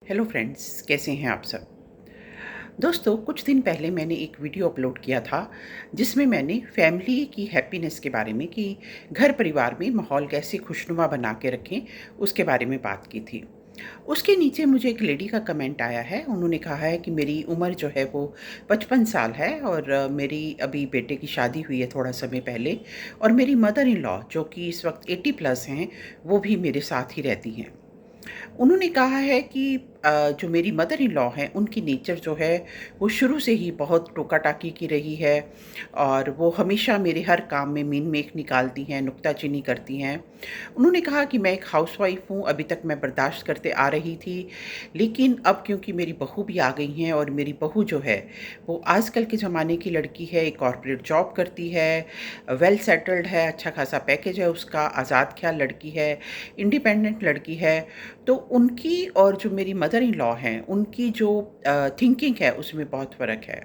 Hello friends, कैसे हैं आप सब। दोस्तों, कुछ दिन पहले मैंने एक वीडियो अपलोड किया था जिसमें मैंने फैमिली की हैप्पीनेस के बारे में कि घर परिवार में माहौल कैसे खुशनुमा बना के रखें उसके बारे में बात की थी। उसके नीचे मुझे एक लेडी का कमेंट आया है। उन्होंने कहा है कि मेरी उम्र जो है वो 55 साल है और मेरी अभी बेटे की शादी हुई है थोड़ा समय पहले, और मेरी मदर इन लॉ जो कि इस वक्त 80 प्लस हैं, वो भी मेरे साथ ही रहती हैं। उन्होंने कहा है कि जो मेरी मदर इन लॉ हैं, उनकी नेचर जो है वो शुरू से ही बहुत टोका-टाकी की रही है और वो हमेशा मेरे हर काम में मीन मेख निकालती हैं, नुक्ताचीनी करती हैं। उन्होंने कहा कि मैं एक हाउसवाइफ़ हूँ, अभी तक मैं बर्दाश्त करते आ रही थी, लेकिन अब क्योंकि मेरी बहू भी आ गई हैं और मेरी बहू जो है वो आजकल के ज़माने की लड़की है, एक कॉर्पोरेट जॉब करती है, वेल सेटल्ड है, अच्छा खासा पैकेज है उसका, आज़ाद ख़्याल लड़की है, इंडिपेंडेंट लड़की है। तो उनकी और जो मेरी मदर इन लॉ हैं, उनकी जो थिंकिंग है उसमें बहुत फ़र्क है।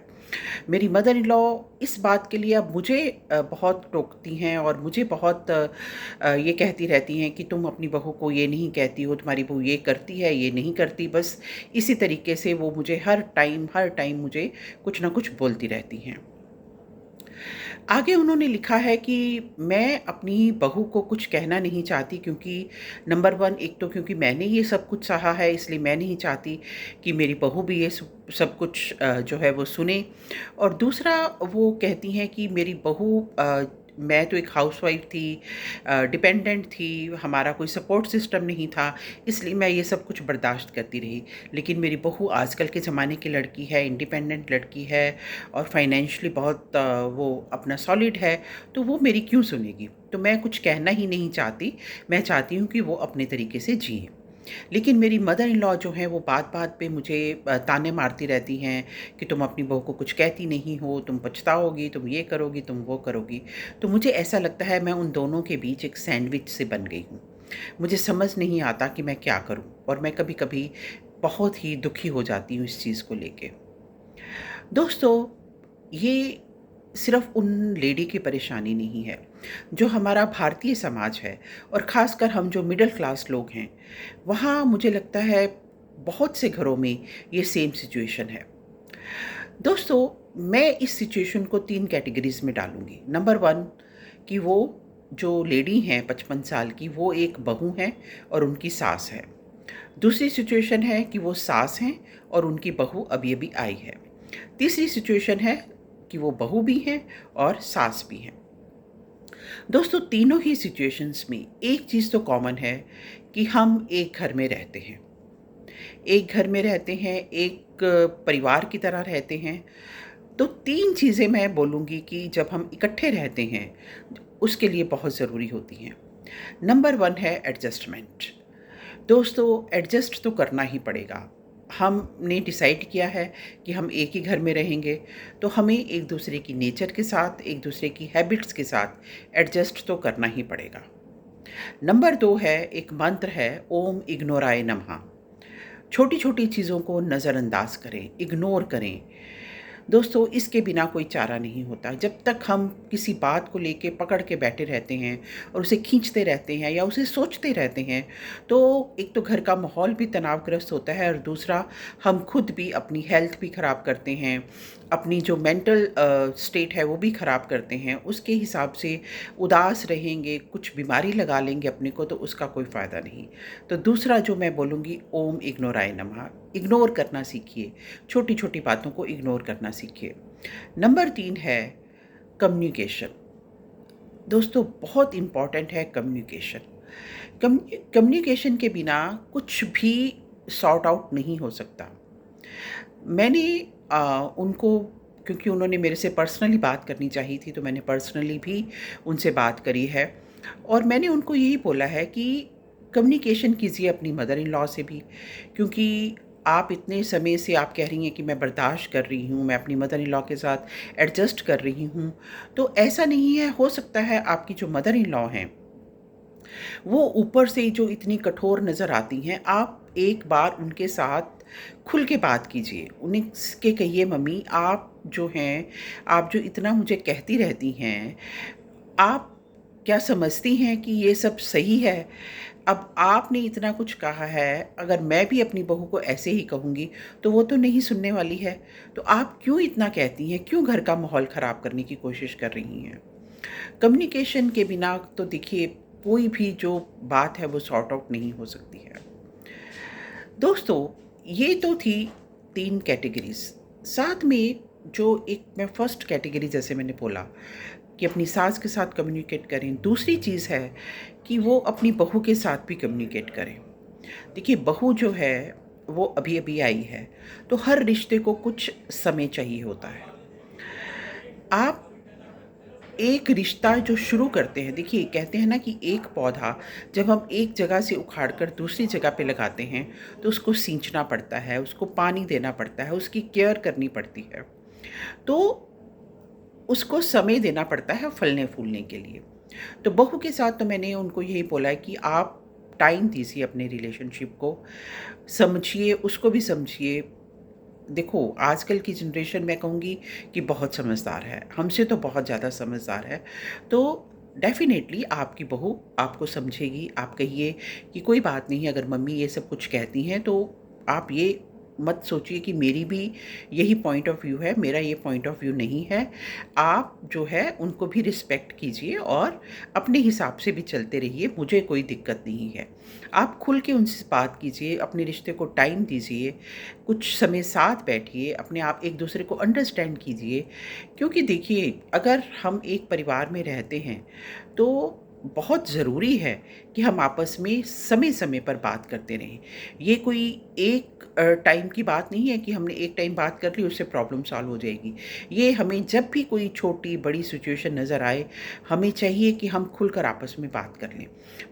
मेरी मदर इन लॉ इस बात के लिए अब मुझे बहुत टोकती हैं और मुझे बहुत ये कहती रहती हैं कि तुम अपनी बहू को ये नहीं कहती हो, तुम्हारी बहू ये करती है, ये नहीं करती। बस इसी तरीके से वो मुझे हर टाइम मुझे कुछ ना कुछ बोलती रहती हैं। आगे उन्होंने लिखा है कि मैं अपनी बहू को कुछ कहना नहीं चाहती, क्योंकि नंबर 1 एक तो क्योंकि मैंने ये सब कुछ सहा है, इसलिए मैं नहीं चाहती कि मेरी बहू भी ये सब कुछ जो है वो सुने। और दूसरा, वो कहती हैं कि मेरी बहू मैं तो एक हाउसवाइफ़ थी, डिपेंडेंट थी, हमारा कोई सपोर्ट सिस्टम नहीं था, इसलिए मैं ये सब कुछ बर्दाश्त करती रही। लेकिन मेरी बहू आजकल के ज़माने की लड़की है, इंडिपेंडेंट लड़की है और फाइनेंशियली बहुत वो अपना सॉलिड है, तो वो मेरी क्यों सुनेगी? तो मैं कुछ कहना ही नहीं चाहती, मैं चाहती हूँ कि वो अपने तरीके से जिएँ। लेकिन मेरी मदर इन लॉ जो हैं वो बात-बात पे मुझे ताने मारती रहती हैं कि तुम अपनी बहू को कुछ कहती नहीं हो, तुम पछताओगी, तुम ये करोगी, तुम वो करोगी। तो मुझे ऐसा लगता है मैं उन दोनों के बीच एक सैंडविच से बन गई हूँ। मुझे समझ नहीं आता कि मैं क्या करूँ, और मैं कभी-कभी बहुत ही दुखी हो जाती हूँ इस चीज़ को लेके। दोस्तों, ये सिर्फ़ उन लेडी की परेशानी नहीं है, जो हमारा भारतीय समाज है और ख़ासकर हम जो मिडल क्लास लोग हैं, वहाँ मुझे लगता है बहुत से घरों में ये सेम सिचुएशन है। दोस्तों, मैं इस सिचुएशन को 3 कैटेगरीज़ में डालूँगी। नंबर 1, कि वो जो लेडी हैं 55 साल की, वो एक बहू हैं और उनकी सास है। दूसरी सिचुएशन है कि वो सास हैं और उनकी बहू अभी-अभी आई है। तीसरी सिचुएशन है कि वो बहू भी हैं और सास भी हैं। दोस्तों, तीनों ही सिचुएशंस में एक चीज़ तो कॉमन है कि हम एक घर में रहते हैं। एक घर में रहते हैं, एक परिवार की तरह रहते हैं। तो 3 चीज़ें मैं बोलूँगी कि जब हम इकट्ठे रहते हैं, उसके लिए बहुत ज़रूरी होती हैं। नंबर 1 है एडजस्टमेंट। दोस्तों, एडजस्ट तो करना ही पड़ेगा। हमने डिसाइड किया है कि हम एक ही घर में रहेंगे, तो हमें एक-दूसरे की नेचर के साथ, एक-दूसरे की हैबिट्स के साथ एडजस्ट तो करना ही पड़ेगा। नंबर 2 है, एक मंत्र है, ओम इग्नोराय नमः। छोटी-छोटी चीज़ों को नज़रअंदाज करें, इग्नोर करें। दोस्तों, इसके बिना कोई चारा नहीं होता। जब तक हम किसी बात को लेके पकड़ के बैठे रहते हैं और उसे खींचते रहते हैं या उसे सोचते रहते हैं, तो एक तो घर का माहौल भी तनावग्रस्त होता है और दूसरा, हम खुद भी अपनी हेल्थ भी ख़राब करते हैं, अपनी जो मेंटल स्टेट है वो भी ख़राब करते हैं। उसके हिसाब से उदास रहेंगे, कुछ बीमारी लगा लेंगे अपने को, तो उसका कोई फ़ायदा नहीं। तो दूसरा जो मैं बोलूँगी, ओम इग्नोराय नमः। इग्नोर करना सीखिए, छोटी-छोटी बातों को इग्नोर करना सीखिए। नंबर 3 है कम्युनिकेशन। दोस्तों, बहुत इम्पोर्टेंट है कम्युनिकेशन। कम्युनिकेशन के बिना कुछ भी सॉर्ट आउट नहीं हो सकता। मैंने उनको, क्योंकि उन्होंने मेरे से पर्सनली बात करनी चाहिए थी, तो मैंने पर्सनली भी उनसे बात करी है और मैंने उनको यही बोला है कि कम्युनिकेशन कीजिए अपनी मदर इन लॉ से भी, क्योंकि आप इतने समय से आप कह रही हैं कि मैं बर्दाश्त कर रही हूँ, मैं अपनी मदर इन लॉ के साथ एडजस्ट कर रही हूँ। तो ऐसा नहीं है, हो सकता है आपकी जो मदर इन लॉ हैं, वो ऊपर से जो इतनी कठोर नज़र आती हैं, आप एक बार उनके साथ खुल के बात कीजिए। उन्हें के कहिए, मम्मी आप जो हैं, आप जो इतना मुझे कहती रहती हैं, आप क्या समझती हैं कि ये सब सही है? अब आपने इतना कुछ कहा है, अगर मैं भी अपनी बहू को ऐसे ही कहूँगी, तो वो तो नहीं सुनने वाली है। तो आप क्यों इतना कहती हैं? क्यों घर का माहौल ख़राब करने की कोशिश कर रही हैं? कम्युनिकेशन के बिना तो देखिए कोई भी जो बात है वो सॉर्ट आउट नहीं हो सकती है। दोस्तों, ये तो थी 3 कैटेगरीज़। साथ में जो एक मैं फर्स्ट कैटेगरी जैसे मैंने बोला कि अपनी सास के साथ कम्युनिकेट करें, दूसरी चीज़ है कि वो अपनी बहू के साथ भी कम्युनिकेट करें। देखिए, बहू जो है वो अभी-अभी आई है, तो हर रिश्ते को कुछ समय चाहिए होता है। आप एक रिश्ता जो शुरू करते हैं, देखिए कहते हैं ना कि एक पौधा जब हम एक जगह से उखाड़ कर दूसरी जगह पे लगाते हैं, तो उसको सींचना पड़ता है, उसको पानी देना पड़ता है, उसकी केयर करनी पड़ती है। तो उसको समय देना पड़ता है फलने-फूलने के लिए। तो बहू के साथ तो मैंने उनको यही बोला है कि आप टाइम दीजिए अपने रिलेशनशिप को, समझिए, उसको भी समझिए। देखो, आजकल की जनरेशन मैं कहूँगी कि बहुत समझदार है, हमसे तो बहुत ज़्यादा समझदार है। तो डेफ़िनेटली आपकी बहू आपको समझेगी। आप कहिए कि कोई बात नहीं, अगर मम्मी ये सब कुछ कहती हैं तो आप ये मत सोचिए कि मेरी भी यही पॉइंट ऑफ व्यू है, मेरा ये पॉइंट ऑफ व्यू नहीं है। आप जो है उनको भी रिस्पेक्ट कीजिए और अपने हिसाब से भी चलते रहिए, मुझे कोई दिक्कत नहीं है। आप खुल के उनसे बात कीजिए, अपने रिश्ते को टाइम दीजिए, कुछ समय साथ बैठिए, अपने आप एक-दूसरे को अंडरस्टैंड कीजिए। क्योंकि देखिए, अगर हम एक परिवार में रहते हैं, तो बहुत ज़रूरी है कि हम आपस में समय-समय पर बात करते रहें। ये कोई एक टाइम की बात नहीं है कि हमने एक टाइम बात कर ली, उससे प्रॉब्लम सॉल्व हो जाएगी। ये हमें जब भी कोई छोटी-बड़ी सिचुएशन नज़र आए, हमें चाहिए कि हम खुलकर आपस में बात कर लें।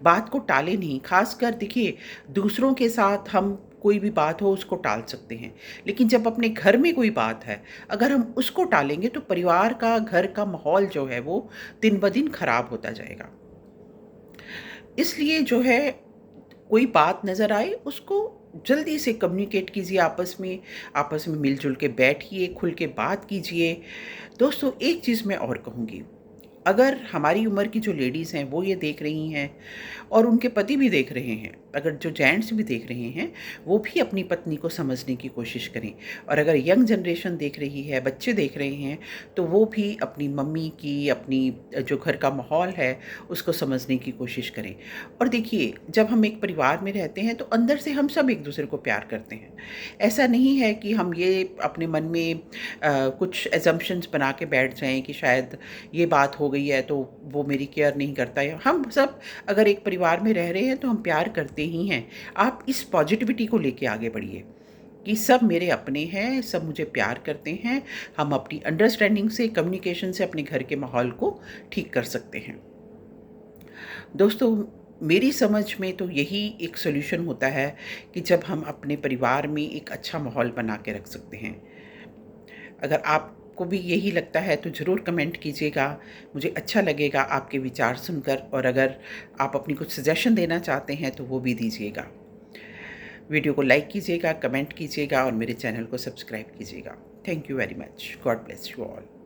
बात को टालें नहीं, ख़ासकर देखिए दूसरों के साथ हम कोई भी बात हो उसको टाल सकते हैं। लेकिन जब अपने घर में कोई बात है, अगर हम उसको टालेंगे तो परिवार का, घर का माहौल जो है वो दिन-ब-दिन खराब होता जाएगा। इसलिए जो है कोई बात नज़र आए उसको जल्दी से कम्युनिकेट कीजिए आपस में मिल-जुल के बैठिए, खुल के बात कीजिए। दोस्तों, एक चीज़ मैं और कहूँगी, अगर हमारी उम्र की जो लेडीज़ हैं वो ये देख रही हैं और उनके पति भी देख रहे हैं, अगर जो जेंट्स भी देख रहे हैं, वो भी अपनी पत्नी को समझने की कोशिश करें। और अगर यंग जनरेशन देख रही है, बच्चे देख रहे हैं, तो वो भी अपनी मम्मी की, अपनी जो घर का माहौल है, उसको समझने की कोशिश करें। और देखिए, जब हम एक परिवार में रहते हैं, तो अंदर से हम सब एक-दूसरे को प्यार करते हैं। ऐसा नहीं है कि हम ये अपने मन में कुछ असम्पशन्स बना के बैठ जाएँ कि शायद ये बात हो गई है, तो वो मेरी केयर नहीं करता है। हम सब अगर एक परिवार में रह रहे हैं तो हम प्यार करते ही हैं। आप इस पॉजिटिविटी को लेके आगे बढ़िए कि सब मेरे अपने हैं, सब मुझे प्यार करते हैं। हम अपनी अंडरस्टैंडिंग से, कम्युनिकेशन से अपने घर के माहौल को ठीक कर सकते हैं। दोस्तों, मेरी समझ में तो यही एक सॉल्यूशन होता है कि जब हम अपने परिवार में एक अच्छा माहौल बना के रख सकते हैं। अगर आपको भी यही लगता है तो ज़रूर कमेंट कीजिएगा, मुझे अच्छा लगेगा आपके विचार सुनकर। और अगर आप अपनी कुछ सजेशन देना चाहते हैं तो वो भी दीजिएगा। वीडियो को लाइक कीजिएगा, कमेंट कीजिएगा और मेरे चैनल को सब्सक्राइब कीजिएगा। Thank you very much. God bless you all.